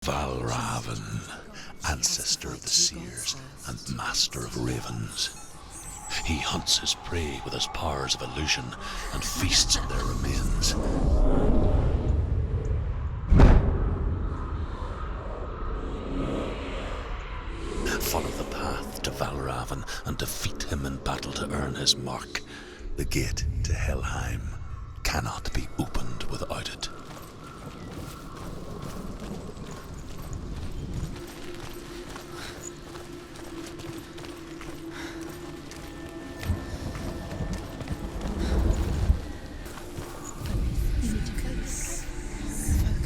Valravn, ancestor of the seers and master of ravens. He hunts his prey with his powers of illusion and feasts on their remains. Follow the path to Valravn and defeat him in battle to earn his mark. The gate to Helheim cannot be opened without it.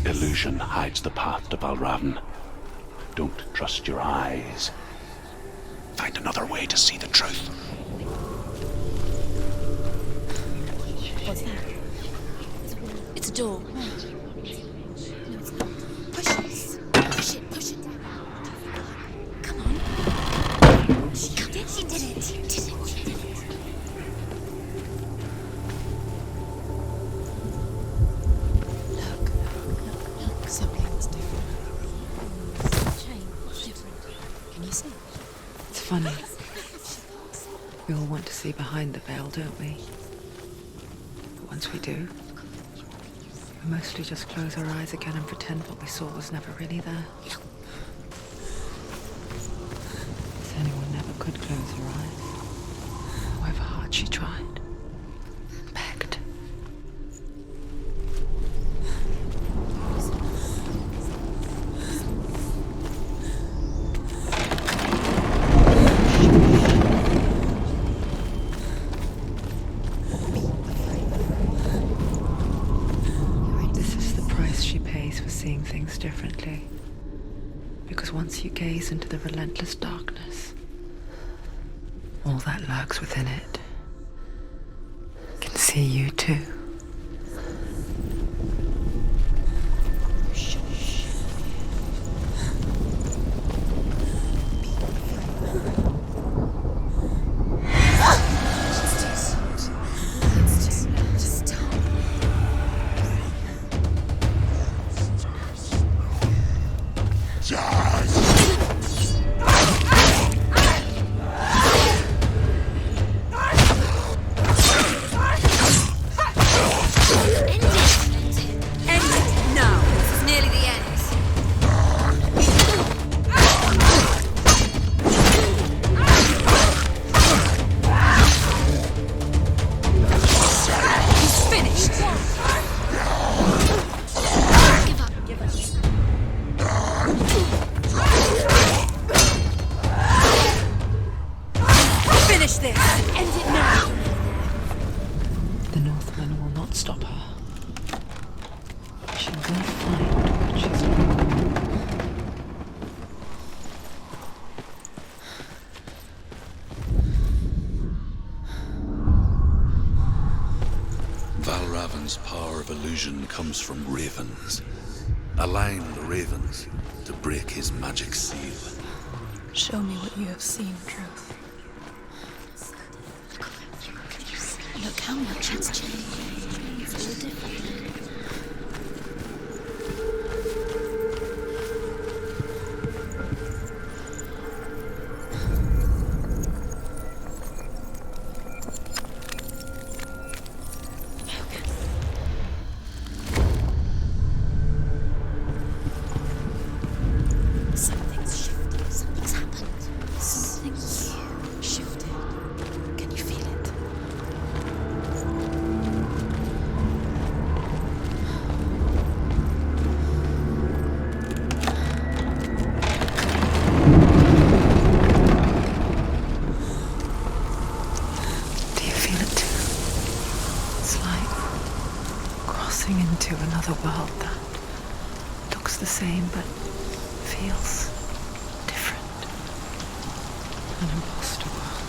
Illusion hides the path to Valravn. Don't trust your eyes. Find another way to see the truth. What's that? It's a door. No, it's not. Push it. Push it. Push it down. Come on. She did it. She did it. She did it. She did it. Look. Something's different. Change. Different. Can you see? It's funny. We all want to see behind the veil, don't we? But once we do, we mostly just close our eyes again and pretend what we saw was never really there. Senua never could close her eyes, however hard she tried. Begged. Seeing things differently. Because once you gaze into the relentless darkness, all that lurks within it can see you too. Valravn's power of illusion comes from ravens. Align the ravens to break his magic seal. Show me what you have seen, Truth. Look how much it's changed. It's all different. Into another world that looks the same but feels different. An imposter world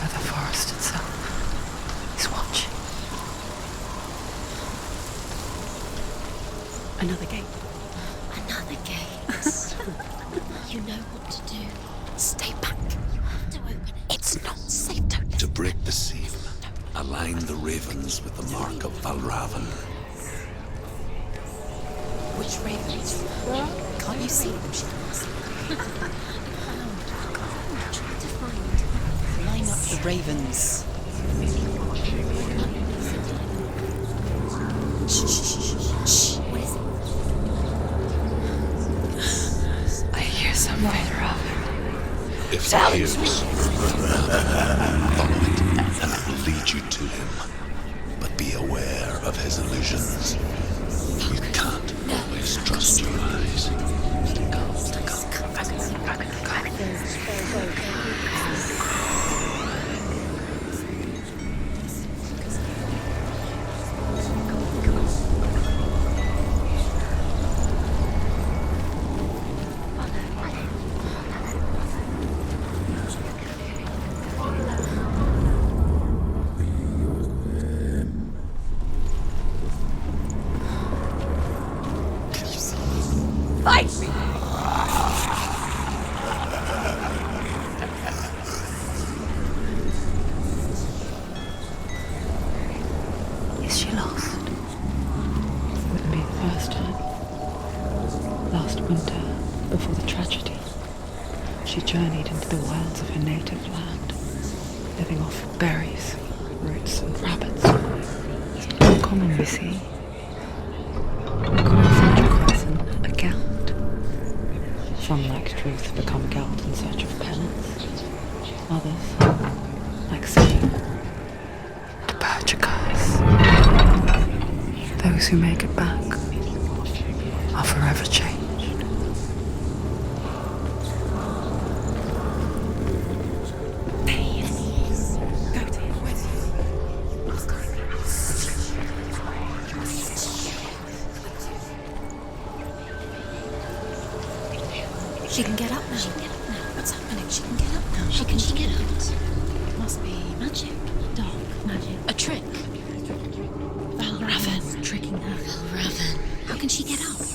where the forest itself is watching. Another gate. Another gate. You know what to do. Stay back. You have to open it. It's not safe. Don't. To break the seal, align the ravens with the mark of Valravn. Which ravens? Can't you see them? She asked. Trying to find. Line up the ravens. Shh. What is it? I hear something, Valravn. If you hear follow it, and it will lead you to him. But be aware of his illusions. You can't always trust your eyes. Fight me! Is she lost? Wouldn't be the first time. Last winter, before the tragedy, she journeyed into the wilds of her native land, living off berries, roots and rabbits. Uncommon, you see. Call such a person a Gelt. Some, like Truth, become Gelt in search of penance. Others, like Senua, to purge a curse. Those who make it back are forever changed. She can get up now. What's happening? She can get up now. She can get out. It must be magic. Dark magic. A trick. Valravn tricking her. Valravn. How can she get out?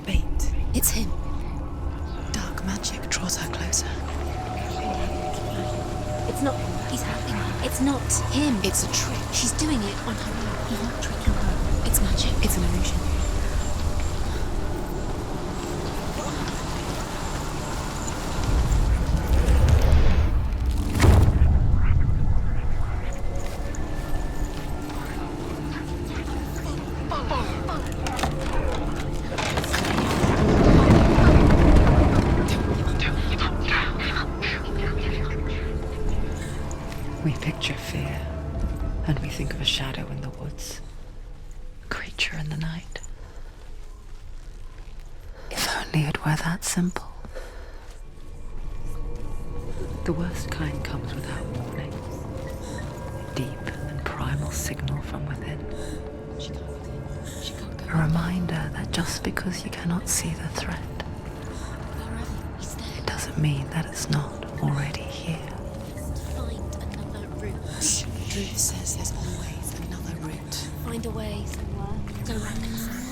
Bait. It's him. Dark magic draws her closer. It's not him. He's helping her. It's not him. It's a trick. She's doing it on her own. He's not tricking her. It's magic. It's an illusion. We picture fear, and we think of a shadow in the woods, a creature in the night. If only it were that simple. The worst kind comes without warning. A deep and primal signal from within. A reminder that just because you cannot see the threat, it doesn't mean that it's not already here. Find another route. Truth says there's always another route. Find a way somewhere. Go round it.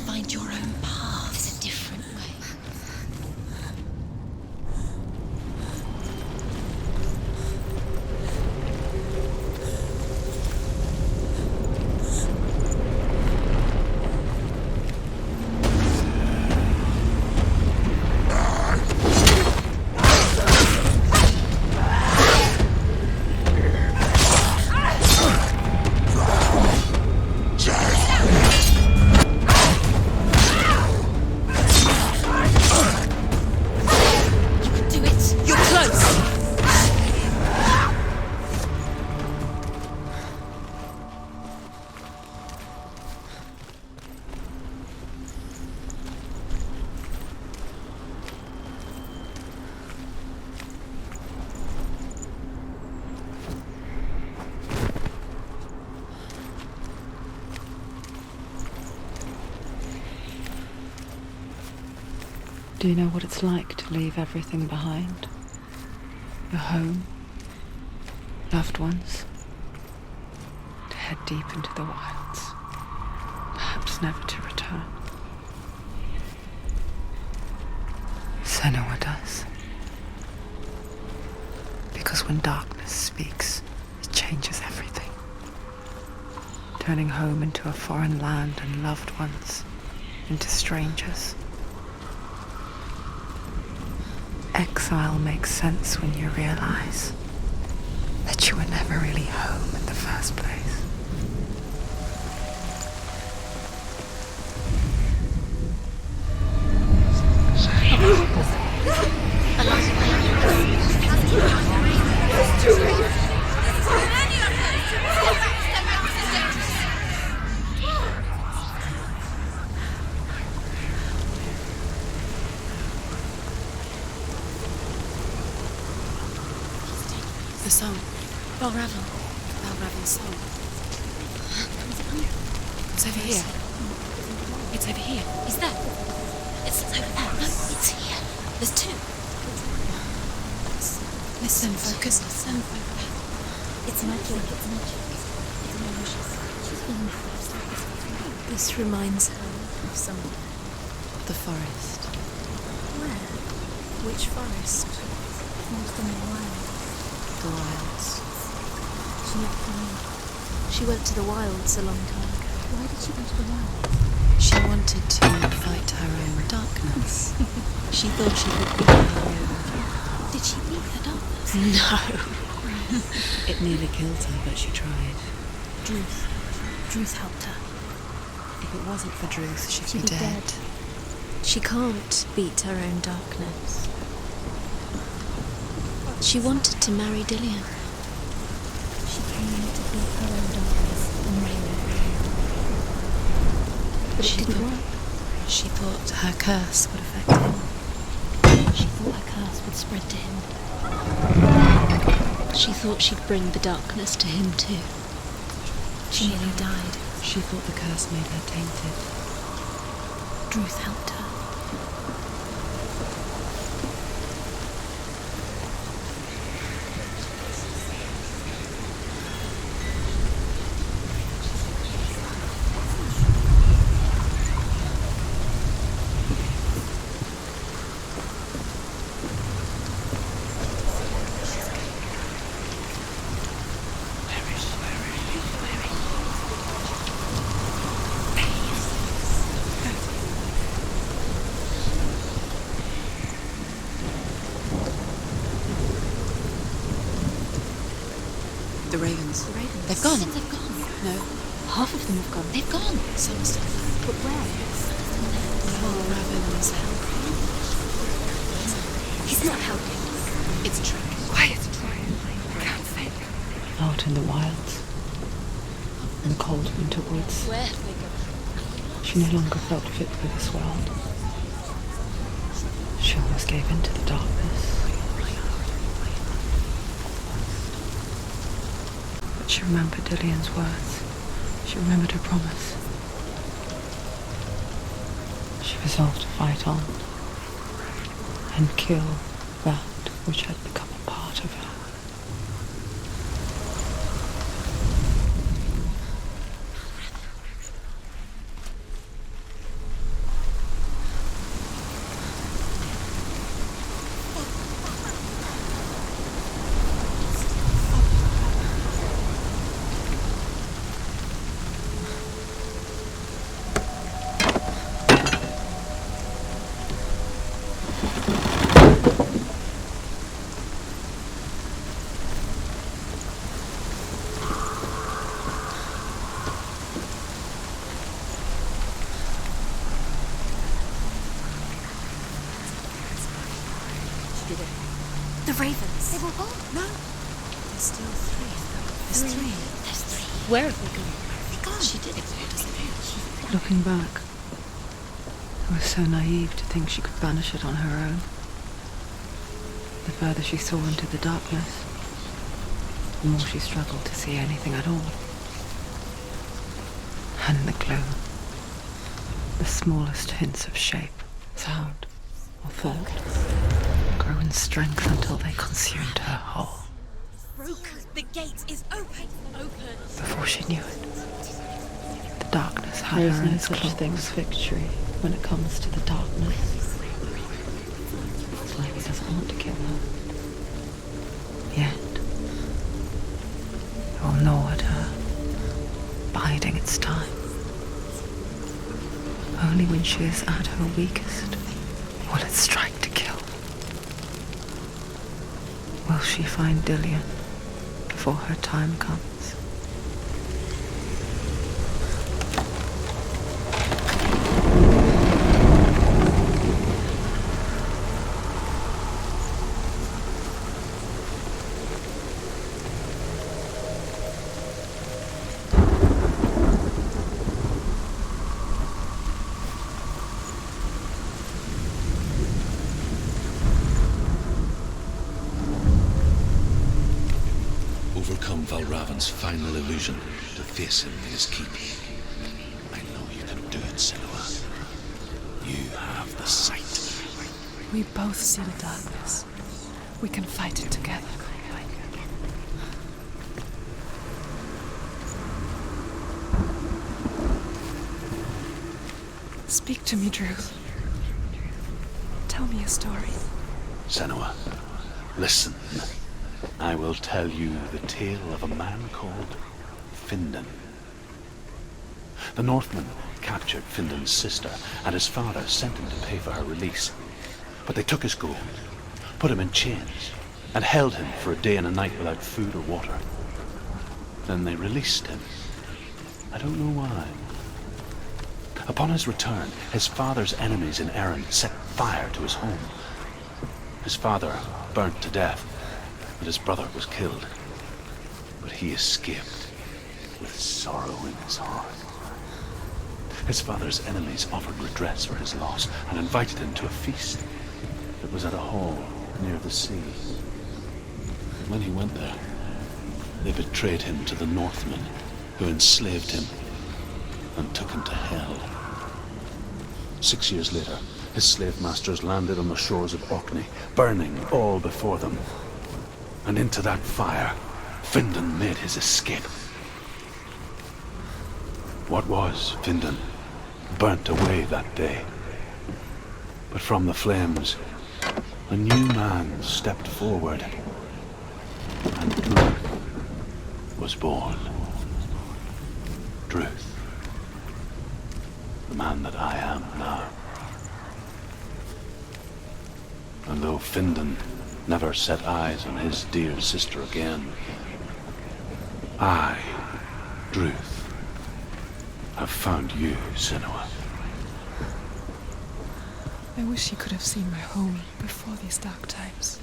Find your own path. There's a different way. Do you know what it's like to leave everything behind? Your home, loved ones, to head deep into the wilds, perhaps never to return. Senua does. Because when darkness speaks, it changes everything. Turning home into a foreign land and loved ones into strangers. Exile makes sense when you realize that you were never really home in the first place. The song. Valravn. Valravn's song. It's over here. It's over here. Is that? It's over there. No, it's here. There's two. Listen, focus, listen. It's magic. It's magic. It's emotions. She's been This reminds her of someone. The forest. Where? Which forest? Most in the wild. The wilds. She left for me. She went to the wilds a long time ago. Why did she go to the wilds? She wanted to fight her own darkness. She thought she could be her own. Did she beat the darkness? No. It nearly killed her, but she tried. Druth helped her. If it wasn't for Druth, she'd She'd be be dead. She can't beat her own darkness. She wanted to marry Dillion. She came to beat her own darkness and marry him. But it didn't work. She thought her curse would affect him. She thought her curse would spread to him. She thought she'd bring the darkness to him too. She nearly died. She thought the curse made her tainted. Druth helped her. The ravens. The ravens. They've gone. They've gone. No. Half of them have gone. They've gone. Some still left. But where? Valravn's hell. He's not helping. It's a trick. Quiet. Can't think. Out in the wilds. In cold winter woods. Where have they gone? She no longer felt fit for this world. She almost gave in to the darkness. But she remembered Dillion's words. She remembered her promise. She resolved to fight on and kill that which had become a part of her. The ravens. They've all gone. No. There's still three of them. There's three. There's three. Where have they gone? They're gone. She did it. Looking back, I was so naive to think she could banish it on her own. The further she saw into the darkness, the more she struggled to see anything at all. And in the gloom, the smallest hints of shape, sound, or thought grew in strength until they consumed her whole. Broken. The gate is open. Open. Before she knew it, the darkness had her in its claws. Victory when it comes to the darkness. It's like it doesn't want to kill her. Yet, it will gnaw at her, biding its time. Only when she is at her weakest will it strike to kill. Will she find Dillion before her time comes? Overcome Valravn's final illusion to face him in his keep. I know you can do it, Senua. You have the sight. We both see the darkness. We can fight it together. Speak to me, Drew. Tell me a story. Senua, listen. I will tell you the tale of a man called Findan. The Northmen captured Findan's sister, and his father sent him to pay for her release. But they took his gold, put him in chains, and held him for a day and a night without food or water. Then they released him. I don't know why. Upon his return, his father's enemies in Erin set fire to his home. His father burnt to death, and his brother was killed. But he escaped with sorrow in his heart. His father's enemies offered redress for his loss and invited him to a feast that was at a hall near the sea. When he went there, they betrayed him to the Northmen, who enslaved him and took him to Hell. 6 years later, his slave masters landed on the shores of Orkney, burning all before them. And into that fire, Findan made his escape. What was Findan burnt away that day. But from the flames, a new man stepped forward, and Druth was born. Druth, the man that I am now. And though Findan never set eyes on his dear sister again, I, Druth, have found you, Senua. I wish you could have seen my home before these dark times.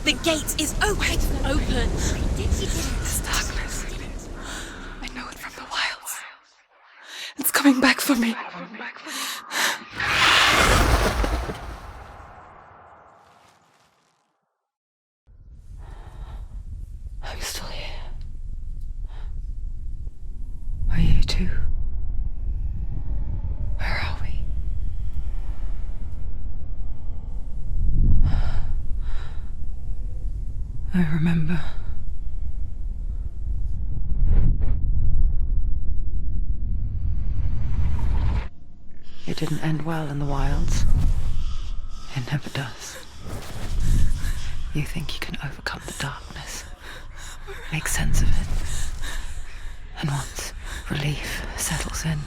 The gate is open. Open. This darkness. I know it from the wilds. It's coming back for me. I'm still here. Are you too? Where are we? I remember. It didn't end well in the wilds. It never does. You think you can overcome the darkness, make sense of it, and once relief settles in,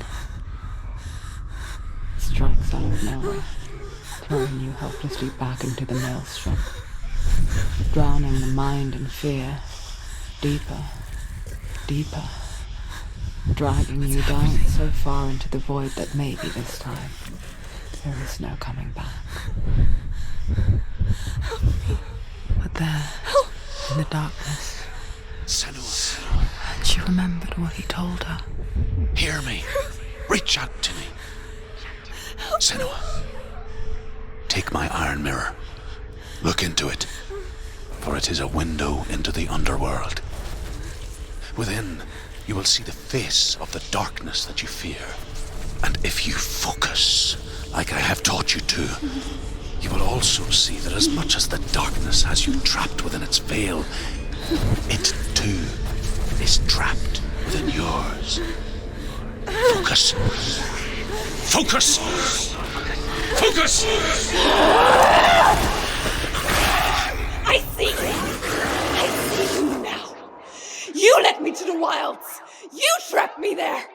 it strikes out of nowhere, throwing you helplessly back into the maelstrom, drowning the mind in fear, deeper, deeper, dragging you down so far into the void that maybe this time there is no coming back. But there, in the darkness, Senua, and she remembered what he told her. hear me. Reach out to me. Senua, take my iron mirror. Look into it. for it is a window into the underworld. Within, you will see the face of the darkness that you fear. And if you focus, like I have taught you to, you will also see that as much as the darkness has you trapped within its veil, it too is trapped within yours. Focus. Focus! Focus! I see you! I see you now! You led me to the wilds! You trapped me there!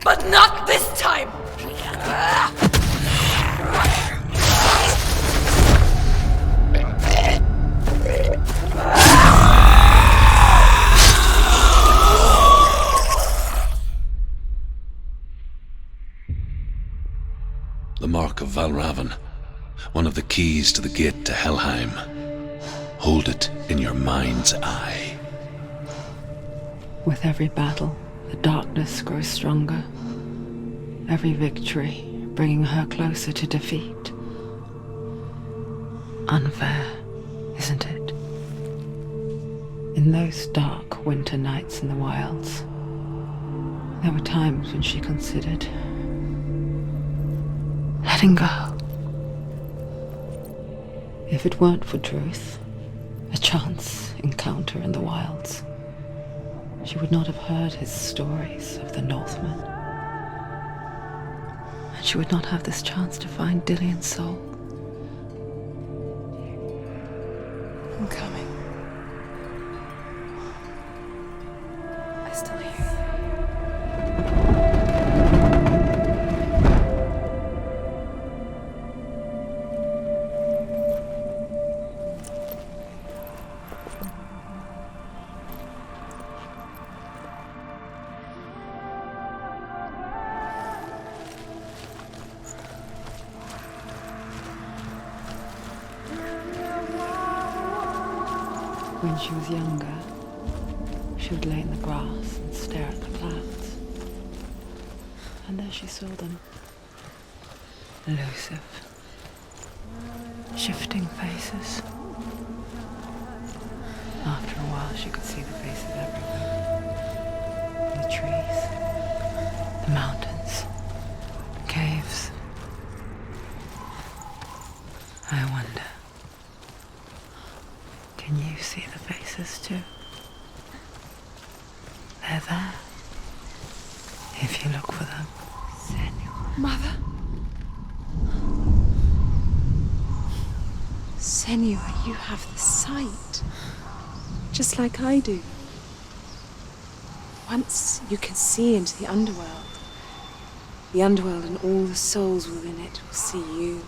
But not this time! The mark of Valravn, one of the keys to the gate to Helheim. Hold it in your mind's eye. With every battle, the darkness grows stronger. Every victory bringing her closer to defeat. Unfair, isn't it? In those dark winter nights in the wilds, there were times when she considered letting go. If it weren't for Truth, a chance encounter in the wilds, she would not have heard his stories of the Northmen. And she would not have this chance to find Dillion's soul. I'm coming. I still hear you. When she was younger, she would lay in the grass and stare at the clouds. And there she saw them. Elusive. Shifting faces. After a while, she could see the faces everywhere. the trees, the mountains, caves. I wonder, can you see the faces too? They're there, if you look for them. Senua. Mother? Senua, you have the sight. Just like I do. Once you can see into the underworld and all the souls within it will see you.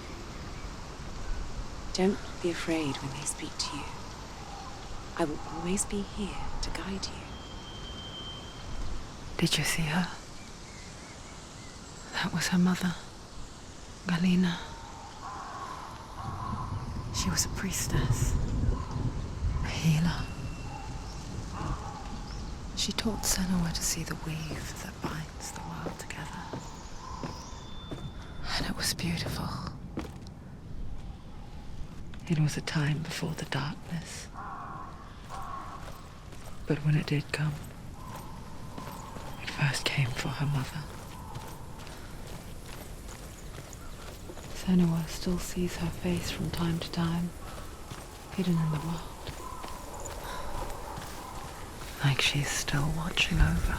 Don't be afraid when they speak to you. I will always be here to guide you. Did you see her? That was her mother, Galina. She was a priestess, a healer. She taught Senua to see the weave that binds the world together. And it was beautiful. It was a time before the darkness. But when it did come, it first came for her mother. Senua still sees her face from time to time, hidden in the world. Like she's still watching over.